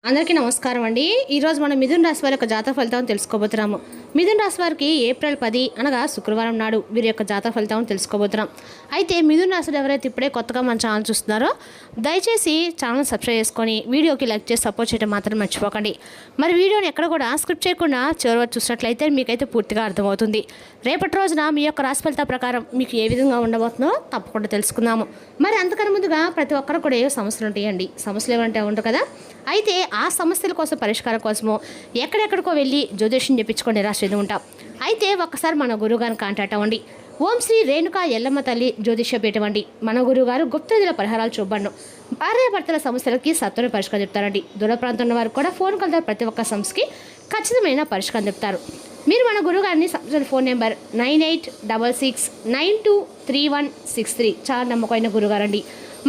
అందరికీ నమస్కారం అండి. ఈరోజు మనం మిథున రాశి వారి యొక్క జాతక ఫలితాలను తెలుసుకోబోతున్నాము. మిథున రాశి వారికి ఏప్రిల్ 10 అనగా శుక్రవారం నాడు వీరి యొక్క జాతక ఫలితాలను తెలుసుకోబోతున్నాం. అయితే మిథున రాశులు ఎవరైతే ఇప్పుడే కొత్తగా మన ఛానల్ చూస్తున్నారో దయచేసి ఛానల్ సబ్స్క్రైబ్ చేసుకొని వీడియోకి లైక్ చేసి సపోర్ట్ చేయడం మాత్రం మర్చిపోకండి. మరి వీడియోని ఎక్కడ కూడా స్క్రిప్ట్ చేయకుండా చివరి చూసినట్లయితే మీకైతే పూర్తిగా అర్థమవుతుంది. రేపటి రోజున మీ యొక్క రాశి ఫలితాల ప్రకారం మీకు ఏ విధంగా ఉండబోతుందో తప్పకుండా తెలుసుకుందాము. మరి అంతకన్నా ముందుగా ప్రతి ఒక్కరు కూడా ఏ సమస్యలు ఉంటాయండి. సమస్యలు ఏమంటే ఉండవు కదా. అయితే ఆ సమస్యల కోసం పరిష్కారం కోసము ఎక్కడెక్కడికో వెళ్ళి జ్యోతిష్యం చెప్పించుకొని నిరాశ ఉంటాం. అయితే ఒక్కసారి మన గురువుగారిని కాంటాక్ట్ అవ్వండి. ఓం శ్రీ రేణుకా ఎల్లమ్మ తల్లి జ్యోతిష్య పీఠం అండి. మన గురువుగారు గుప్తనిధుల పరిహారాలు చూపండి. భార్యాభర్తల సమస్యలకి సత్వర పరిష్కారం చెప్తారండి. దూర ప్రాంతం ఉన్న వారు కూడా ఫోన్ కలుతారు. ప్రతి ఒక్క సమస్యకి ఖచ్చితమైన పరిష్కారం చెప్తారు. మీరు మన గురువుగారిని ఫోన్ నెంబర్ 9866923163 చాలా నమ్మకమైన గురుగారండి.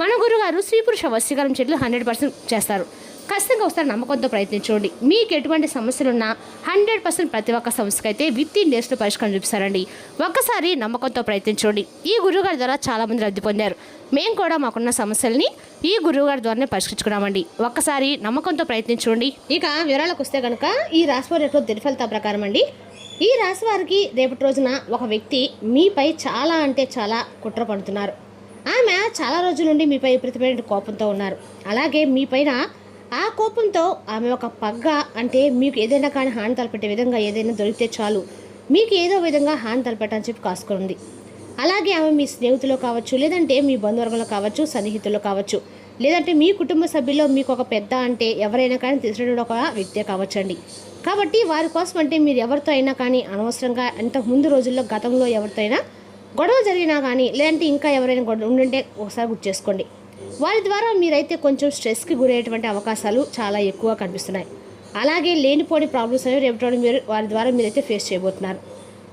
మన గురుగారు స్త్రీ పురుష వశీకరణ చెట్లు 100% చేస్తారు. ఖచ్చితంగా వస్తారు. నమ్మకంతో ప్రయత్నించండి. మీకు ఎటువంటి సమస్యలున్నా 100% ప్రతి ఒక్క సమస్యకి అయితే విత్-ఇన్ డేస్లో పరిష్కారం చూపిస్తారండి. ఒక్కసారి నమ్మకంతో ప్రయత్నించండి. ఈ గురువుగారి ద్వారా చాలామంది లబ్ధి పొందారు. మేము కూడా మాకున్న సమస్యల్ని ఈ గురువుగారి ద్వారానే పరిష్కరించుకున్నామండి. ఒక్కసారి నమ్మకంతో ప్రయత్నించండి. ఇక వివరాలకు వస్తే కనుక ఈ రాశివారి యొక్క దినఫలిత ప్రకారం అండి, ఈ రాశి వారికి రేపటి రోజున ఒక వ్యక్తి మీపై చాలా అంటే చాలా కుట్ర పడుతున్నారు. ఆమె చాలా రోజుల నుండి మీపై విపరీతమైన కోపంతో ఉన్నారు. అలాగే మీపైన ఆ కోపంతో ఆమె ఒక పగ్గ అంటే మీకు ఏదైనా కానీ హాని తలపెట్టే విధంగా ఏదైనా దొరికితే చాలు మీకు ఏదో విధంగా హాని తలపెట్టని చెప్పి కాసుకుంది. అలాగే ఆమె మీ స్నేహితులు కావచ్చు, లేదంటే మీ బంధువర్గంలో కావచ్చు, సన్నిహితులు కావచ్చు, లేదంటే మీ కుటుంబ సభ్యుల్లో మీకు ఒక పెద్ద అంటే ఎవరైనా కానీ తెలిసినటువంటి ఒక వ్యక్తే కావచ్చండి. కాబట్టి వారి కోసం అంటే మీరు ఎవరితో అయినా కానీ అనవసరంగా ఇంతకు ముందు రోజుల్లో గతంలో ఎవరితో అయినా గొడవ జరిగినా కానీ, లేదంటే ఇంకా ఎవరైనా గొడవ ఉండుంటే ఒకసారి గుర్తు చేసుకోండి. వారి ద్వారా మీరైతే కొంచెం స్ట్రెస్కి గురయ్యేటువంటి అవకాశాలు చాలా ఎక్కువ కనిపిస్తున్నాయి. అలాగే లేనిపోని ప్రాబ్లమ్స్ అనేవి రేపటి మీరు వారి ద్వారా మీరైతే ఫేస్ చేయబోతున్నారు.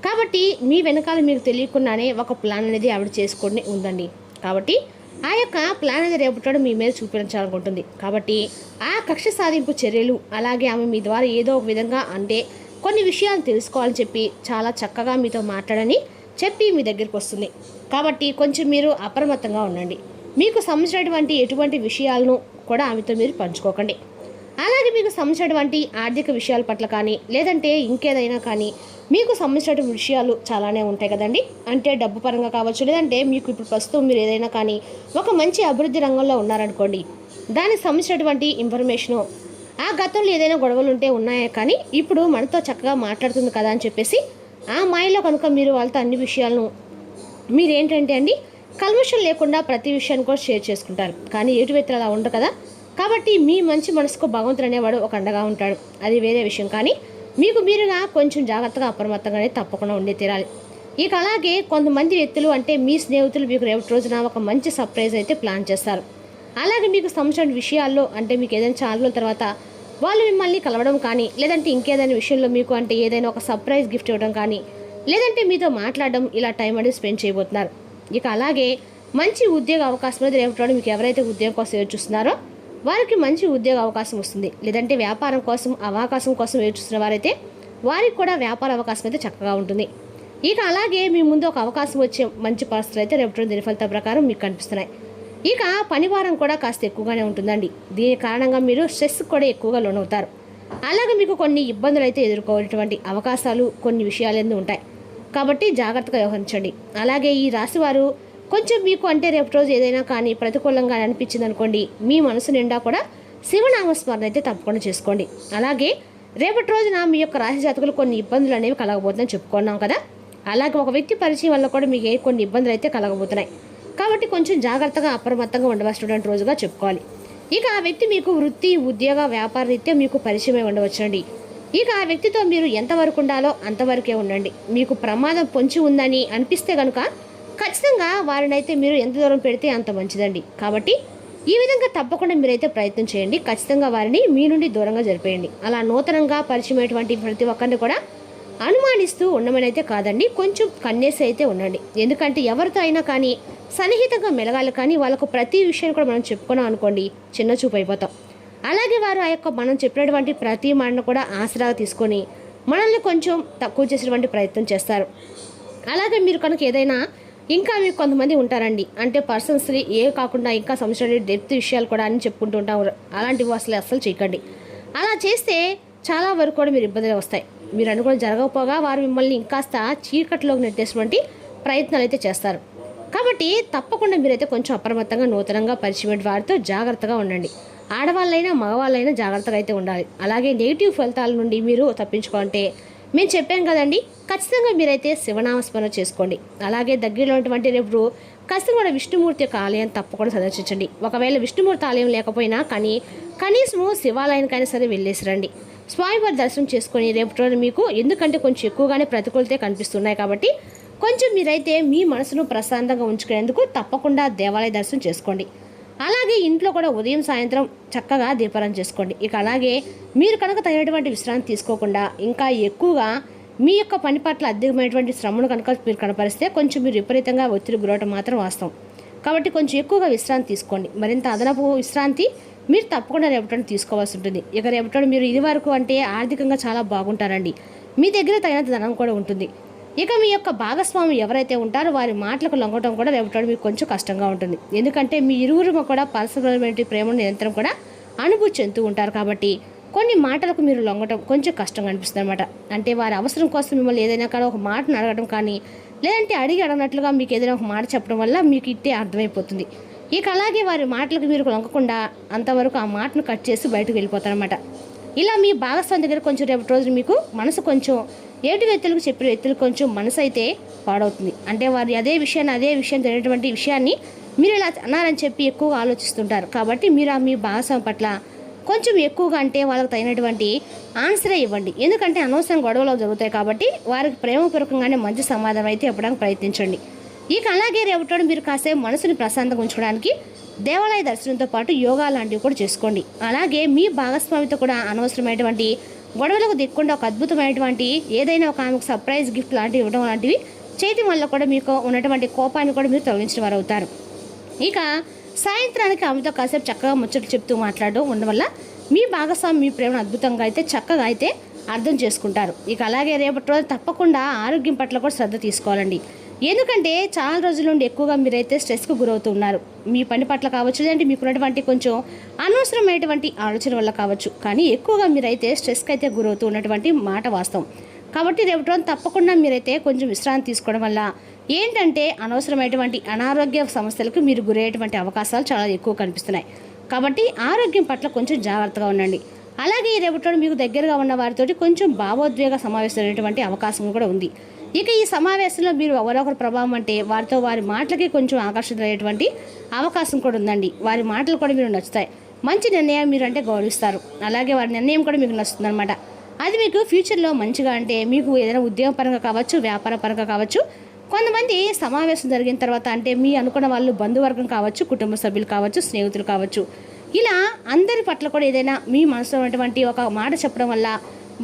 కాబట్టి మీ వెనకాల మీకు తెలియకుండానే ఒక ప్లాన్ అనేది ఆవిడ చేసుకోండి ఉందండి. కాబట్టి ఆ యొక్క ప్లాన్ అనేది రేపటి మీ మీద చూపించాలనుకుంటుంది. కాబట్టి ఆ కక్ష సాధింపు చర్యలు, అలాగే ఆమె మీ ద్వారా ఏదో ఒక విధంగా అంటే కొన్ని విషయాలు తెలుసుకోవాలని చెప్పి చాలా చక్కగా మీతో మాట్లాడని చెప్పి మీ దగ్గరికి వస్తుంది. కాబట్టి కొంచెం మీరు అప్రమత్తంగా ఉండండి. మీకు సంబంధించినటువంటి ఎటువంటి విషయాలను కూడా ఆమెతో మీరు పంచుకోకండి. అలాగే మీకు సంబంధించినటువంటి ఆర్థిక విషయాల పట్ల కానీ, లేదంటే ఇంకేదైనా కానీ మీకు సంబంధించినటువంటి విషయాలు చాలానే ఉంటాయి కదండి. అంటే డబ్బు పరంగా కావచ్చు, లేదంటే మీకు ఇప్పుడు ప్రస్తుతం మీరు ఏదైనా కానీ ఒక మంచి అభివృద్ధి రంగంలో ఉన్నారనుకోండి, దానికి సంబంధించినటువంటి ఇన్ఫర్మేషను ఆ గతంలో ఏదైనా గొడవలు ఉంటే ఉన్నాయా కానీ ఇప్పుడు మనతో చక్కగా మాట్లాడుతుంది కదా అని చెప్పేసి ఆ మాయలో కనుక మీరు వాళ్ళతో అన్ని విషయాలను మీరేంటంటే అండి కల్మషం లేకుండా ప్రతి విషయాన్ని కూడా షేర్ చేసుకుంటారు. కానీ ఏటు వ్యక్తులు అలా ఉండరు కదా. కాబట్టి మీ మంచి మనసుకు భగవంతుడు అనేవాడు ఒక అండగా ఉంటాడు. అది వేరే విషయం. కానీ మీకు మీరుగా కొంచెం జాగ్రత్తగా అప్రమత్తంగానే తప్పకుండా ఉండి తీరాలి. ఇక అలాగే కొంతమంది వ్యక్తులు అంటే మీ స్నేహితులు మీకు రేపటి రోజున ఒక మంచి సర్ప్రైజ్ అయితే ప్లాన్ చేస్తారు. అలాగే మీకు సంబంధించిన విషయాల్లో అంటే మీకు ఏదైనా చాలా రోజుల తర్వాత వాళ్ళు మిమ్మల్ని కలవడం కానీ, లేదంటే ఇంకేదైనా విషయంలో మీకు అంటే ఏదైనా ఒక సర్ప్రైజ్ గిఫ్ట్ ఇవ్వడం కానీ, లేదంటే మీతో మాట్లాడడం ఇలా టైం అనేది స్పెండ్ చేయబోతున్నారు. ఇక అలాగే మంచి ఉద్యోగ అవకాశం అనేది రేపటి మీకు ఎవరైతే ఉద్యోగం కోసం ఎదురు చూస్తున్నారో వారికి మంచి ఉద్యోగ అవకాశం వస్తుంది. లేదంటే వ్యాపారం కోసం అవకాశం కోసం ఎదురు చూస్తున్న వారైతే వారికి కూడా వ్యాపార అవకాశం అయితే చక్కగా ఉంటుంది. ఇక అలాగే మీ ముందు ఒక అవకాశం వచ్చే మంచి పరిస్థితులు అయితే రేపటి దిన ఫలితాల ప్రకారం మీకు కనిపిస్తున్నాయి. ఇక పనివారం కూడా కాస్త ఎక్కువగానే ఉంటుందండి. దీని కారణంగా మీరు స్ట్రెస్ కూడా ఎక్కువగా లోనవుతారు. అలాగే మీకు కొన్ని ఇబ్బందులు అయితే ఎదుర్కోవాల్సినటువంటి అవకాశాలు కొన్ని విషయాలు ఉంటాయి. కాబట్టి జాగ్రత్తగా వ్యవహరించండి. అలాగే ఈ రాశివారు కొంచెం మీకు అంటే రేపటి రోజు ఏదైనా కానీ ప్రతికూలంగా అనిపించింది అనుకోండి, మీ మనసు నిండా కూడా శివనామస్మరణ అయితే తప్పకుండా చేసుకోండి. అలాగే రేపటి రోజున మీ యొక్క రాశి జాతకులు కొన్ని ఇబ్బందులు అనేవి కలగబోతుందని చెప్పుకున్నాం కదా. అలాగే ఒక వ్యక్తి పరిచయం వల్ల కూడా మీకు కొన్ని ఇబ్బందులు అయితే కలగబోతున్నాయి. కాబట్టి కొంచెం జాగ్రత్తగా అప్రమత్తంగా ఉండవలసినటువంటి రోజుగా చెప్పుకోవాలి. ఇక ఆ వ్యక్తి మీకు వృత్తి, ఉద్యోగ, వ్యాపార రీత్యా మీకు పరిచయమై ఉండవచ్చండి. ఇక ఆ వ్యక్తితో మీరు ఎంతవరకు ఉండాలో అంతవరకే ఉండండి. మీకు ప్రమాదం పొంచి ఉందని అనిపిస్తే కనుక ఖచ్చితంగా వారినైతే మీరు ఎంత దూరం పెడితే అంత మంచిదండి. కాబట్టి ఈ విధంగా తప్పకుండా మీరైతే ప్రయత్నం చేయండి. ఖచ్చితంగా వారిని మీ నుండి దూరంగా జరిపేయండి. అలా నూతనంగా పరిచయమైనటువంటి ప్రతి ఒక్కరిని కూడా అనుమానిస్తూ ఉండమని అయితే కాదండి, కొంచెం కన్నేసి అయితే ఉండండి. ఎందుకంటే ఎవరితో అయినా కానీ సన్నిహితంగా మెలగాలి. కానీ వాళ్ళకు ప్రతి విషయాన్ని కూడా మనం చెప్పుకున్నాం అనుకోండి, చిన్న చూపు అయిపోతాం. అలాగే వారు ఆ యొక్క మనం చెప్పినటువంటి ప్రతి మాటను కూడా ఆసరాగా తీసుకొని మనల్ని కొంచెం తక్కువ చేసేటువంటి ప్రయత్నం చేస్తారు. అలాగే మీరు కనుక ఏదైనా ఇంకా మీకు కొంతమంది ఉంటారండి, అంటే పర్సన్స్ని ఏ కాకుండా ఇంకా సంవత్సరాలు డెప్త్ విషయాలు కూడా అని చెప్పుకుంటూ ఉంటాం. అలాంటివి అసలు చేయకండి. అలా చేస్తే చాలా వరకు కూడా మీరు ఇబ్బందులు వస్తాయి. మీరు అనుకుని జరగకపోగా వారు మిమ్మల్ని ఇంకాస్త చీకట్లోకి నెట్టేటువంటి ప్రయత్నాలు అయితే చేస్తారు. కాబట్టి తప్పకుండా మీరైతే కొంచెం అప్రమత్తంగా నూతనంగా పరిచయం వారితో జాగ్రత్తగా ఉండండి. ఆడవాళ్ళైనా మగవాళ్ళైనా జాగ్రత్తగా అయితే ఉండాలి. అలాగే నెగిటివ్ ఫలితాల నుండి మీరు తప్పించుకోవాలంటే మేము చెప్పాం కదండి, ఖచ్చితంగా మీరైతే శివనామస్మరణ చేసుకోండి. అలాగే దగ్గరలో ఉన్నటువంటి రేపు ఖచ్చితంగా విష్ణుమూర్తి యొక్క ఆలయం తప్పకుండా సందర్శించండి. ఒకవేళ విష్ణుమూర్తి ఆలయం లేకపోయినా కానీ కనీసము శివాలయానికైనా సరే వెళ్ళేసి రండి. స్వామివారి దర్శనం చేసుకొని రేపు రోజు మీకు ఎందుకంటే కొంచెం ఎక్కువగానే ప్రతికూలతే కనిపిస్తున్నాయి కాబట్టి కొంచెం మీరైతే మీ మనసును ప్రశాంతంగా ఉంచుకునేందుకు తప్పకుండా దేవాలయ దర్శనం చేసుకోండి. అలాగే ఇంట్లో కూడా ఉదయం సాయంత్రం చక్కగా దీపారాధన చేసుకోండి. ఇక అలాగే మీరు కనుక తగినటువంటి విశ్రాంతి తీసుకోకుండా ఇంకా ఎక్కువగా మీ యొక్క పని పట్ల అధికమైనటువంటి శ్రమను కనుక మీరు కనపరిస్తే కొంచెం మీరు విపరీతంగా ఒత్తిడి గురవటం మాత్రం వాస్తవం. కాబట్టి కొంచెం ఎక్కువగా విశ్రాంతి తీసుకోండి. మరింత అదనపు విశ్రాంతి మీరు తప్పకుండా రేపటి తీసుకోవాల్సి ఉంటుంది. ఇక రేపటి మీరు ఇది వరకు అంటే ఆర్థికంగా చాలా బాగుంటారండి. మీ దగ్గర తగినంత ధనం కూడా ఉంటుంది. ఇక మీ యొక్క భాగస్వామి ఎవరైతే ఉంటారో వారి మాటలకు లొంగటం కూడా రేపటి మీకు కొంచెం కష్టంగా ఉంటుంది. ఎందుకంటే మీ ఇరువురు కూడా పరస్పరమైన ప్రేమను నిరంతరం కూడా అనుభూతి చెందుతూ ఉంటారు. కాబట్టి కొన్ని మాటలకు మీరు లొంగటం కొంచెం కష్టంగా అనిపిస్తుంది అనమాట. అంటే వారి అవసరం కోసం మిమ్మల్ని ఏదైనా కానీ ఒక మాటను అడగడం కానీ లేదంటే అడిగినట్లుగా మీకు ఏదైనా ఒక మాట చెప్పడం వల్ల మీకు ఇట్టే అర్థమైపోతుంది. ఇక అలాగే వారి మాటలకు మీరు లొంగకుండా అంతవరకు ఆ మాటను కట్ చేసి బయటకు వెళ్ళిపోతారనమాట. ఇలా మీ భాగస్వామి దగ్గర కొంచెం రేపటి రోజు మీకు మనసు కొంచెం ఏటి వ్యక్తులకు చెప్పిన వ్యక్తులు కొంచెం మనసు అయితే పాడవుతుంది. అంటే వారు అదే విషయం తెలియనటువంటి విషయాన్ని మీరు ఇలా అన్నారని చెప్పి ఎక్కువగా ఆలోచిస్తుంటారు. కాబట్టి మీరు మీ భాగస్వామి పట్ల కొంచెం ఎక్కువగా అంటే వాళ్ళకి తగినటువంటి ఆన్సరే ఇవ్వండి. ఎందుకంటే అనవసరం గొడవలు జరుగుతాయి కాబట్టి వారికి ప్రేమపూర్వకంగానే మంచి సమాధానం అయితే ఇవ్వడానికి ప్రయత్నించండి. ఇక అలాగే రేపటి మీరు కాసేపు మనసుని ప్రశాంతంగా ఉంచుకోవడానికి దేవాలయ దర్శనంతో పాటు యోగా లాంటివి కూడా చేసుకోండి. అలాగే మీ భాగస్వామితో కూడా అనవసరమైనటువంటి గొడవలకు దిక్కుండా ఒక అద్భుతమైనటువంటి ఏదైనా ఒక ఆమెకు సర్ప్రైజ్ గిఫ్ట్ లాంటివి ఇవ్వడం లాంటివి చేయటం వల్ల కూడా మీకు ఉన్నటువంటి కోపాన్ని కూడా మీరు తొలగించిన వారు అవుతారు. ఇక సాయంత్రానికి ఆమెతో కాసేపు చక్కగా ముచ్చట్లు చెప్తూ మాట్లాడడం ఉండడం వల్ల మీ భాగస్వామి మీ ప్రేమను అద్భుతంగా అయితే చక్కగా అయితే అర్థం చేసుకుంటారు. ఇక అలాగే రేపటి రోజు తప్పకుండా ఆరోగ్యం పట్ల కూడా శ్రద్ధ తీసుకోవాలండి. ఎందుకంటే చాలా రోజుల నుండి ఎక్కువగా మీరైతే స్ట్రెస్కు గురవుతూ ఉన్నారు. మీ పని పట్ల కావచ్చు, లేదంటే మీకున్నటువంటి కొంచెం అనవసరమైనటువంటి ఆలోచన వల్ల కావచ్చు. కానీ ఎక్కువగా మీరైతే స్ట్రెస్కి అయితే గురవుతూ ఉన్నటువంటి మాట వాస్తవం. కాబట్టి రేపటి రోజు తప్పకుండా మీరైతే కొంచెం విశ్రాంతి తీసుకోవడం వల్ల ఏంటంటే అనవసరమైనటువంటి అనారోగ్య సమస్యలకు మీరు గురయ్యేటువంటి అవకాశాలు చాలా ఎక్కువ కనిపిస్తున్నాయి. కాబట్టి ఆరోగ్యం పట్ల కొంచెం జాగ్రత్తగా ఉండండి. అలాగే రేపటి రోజు మీకు దగ్గరగా ఉన్న వారితోటి కొంచెం భావోద్వేగ సమావేశమైనటువంటి అవకాశం కూడా ఉంది. ఇక ఈ సమావేశంలో మీరు ఎవరొకరు ప్రభావం అంటే వారితో వారి మాటలకి కొంచెం ఆకర్షితులయ్యేటువంటి అవకాశం కూడా ఉందండి. వారి మాటలు కూడా మీరు నచ్చుతాయి. మంచి నిర్ణయం మీరు అంటే గౌరవిస్తారు. అలాగే వారి నిర్ణయం కూడా మీకు నచ్చుతుంది అనమాట. అది మీకు ఫ్యూచర్లో మంచిగా అంటే మీకు ఏదైనా ఉద్యోగపరంగా కావచ్చు, వ్యాపార పరంగా కావచ్చు. కొంతమంది సమావేశం జరిగిన తర్వాత అంటే మీ అనుకున్న వాళ్ళు బంధువర్గం కావచ్చు, కుటుంబ సభ్యులు కావచ్చు, స్నేహితులు కావచ్చు, ఇలా అందరి పట్ల కూడా ఏదైనా మీ మనసులో ఉన్నటువంటి ఒక మాట చెప్పడం వల్ల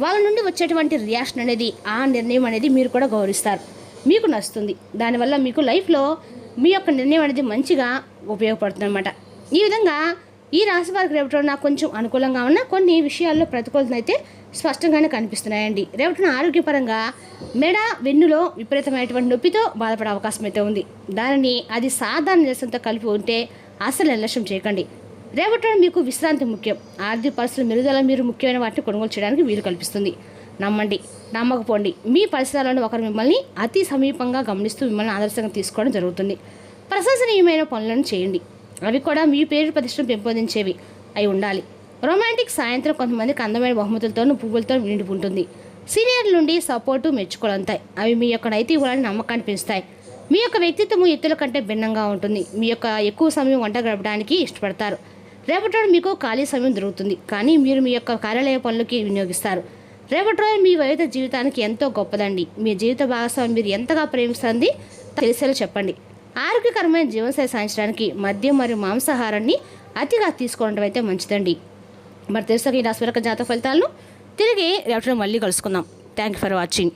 వాళ్ళ నుండి వచ్చేటువంటి రియాక్షన్ అనేది ఆ నిర్ణయం అనేది మీరు కూడా గౌరవిస్తారు, మీకు నచ్చుతుంది. దానివల్ల మీకు లైఫ్లో మీ యొక్క నిర్ణయం అనేది మంచిగా ఉపయోగపడుతుంది అనమాట. ఈ విధంగా ఈ రాశి వారికి రేపటి నాకు కొంచెం అనుకూలంగా ఉన్న కొన్ని విషయాల్లో ప్రతికూలత అయితే స్పష్టంగానే కనిపిస్తున్నాయండి. రేపటిన ఆరోగ్యపరంగా మెడ వెన్నులో విపరీతమైనటువంటి నొప్పితో బాధపడే అవకాశం అయితే ఉంది. దానిని అది సాధారణ నిరసనతో కలిపి ఉంటే అసలు నిర్లక్ష్యం చేయకండి. రేపటి మీకు విశ్రాంతి ముఖ్యం. ఆర్థిక పరిస్థితుల మెరుగుదల మీరు ముఖ్యమైన వాటిని కొనుగోలు చేయడానికి వీలు కల్పిస్తుంది. నమ్మండి, నమ్మకపోండి. మీ పరిసరాలను ఒకరు మిమ్మల్ని అతి సమీపంగా గమనిస్తూ మిమ్మల్ని ఆదర్శంగా తీసుకోవడం జరుగుతుంది. ప్రశంసనీయమైన పనులను చేయండి. అవి కూడా మీ పేరు ప్రతిష్టను పెంపొందించేవి అయి ఉండాలి. రొమాంటిక్ సాయంత్రం కొంతమందికి అందమైన బహుమతులతోనూ పువ్వులతో నిండి ఉంటుంది. సీనియర్ల నుండి సపోర్టు మెచ్చుకోలంతాయి. అవి మీ యొక్క నైతిక గుణాన్ని నమ్మకాన్ని పెంచుతాయి. మీ యొక్క వ్యక్తిత్వం ఇతరుల కంటే భిన్నంగా ఉంటుంది. మీ యొక్క ఎక్కువ సమయం వంట గడపడానికి ఇష్టపడతారు. రేపటి రోజు మీకు ఖాళీ సమయం దొరుకుతుంది, కానీ మీరు మీ యొక్క కార్యాలయ పనులకి వినియోగిస్తారు. రేపటి రోజు మీ వైద్య జీవితానికి ఎంతో గొప్పదండి. మీ జీవిత భాగస్వామి మీరు ఎంతగా ప్రేమిస్తుంది తెలిసేలా చెప్పండి. ఆరోగ్యకరమైన జీవనశైలి సాధించడానికి మద్యం మరియు మాంసాహారాన్ని అతిగా తీసుకోవడం అయితే మంచిదండి. మరి తెలుసా ఈ రాశి జాతక ఫలితాలను తిరిగి రేపటి మళ్ళీ కలుసుకుందాం. Thank you for watching.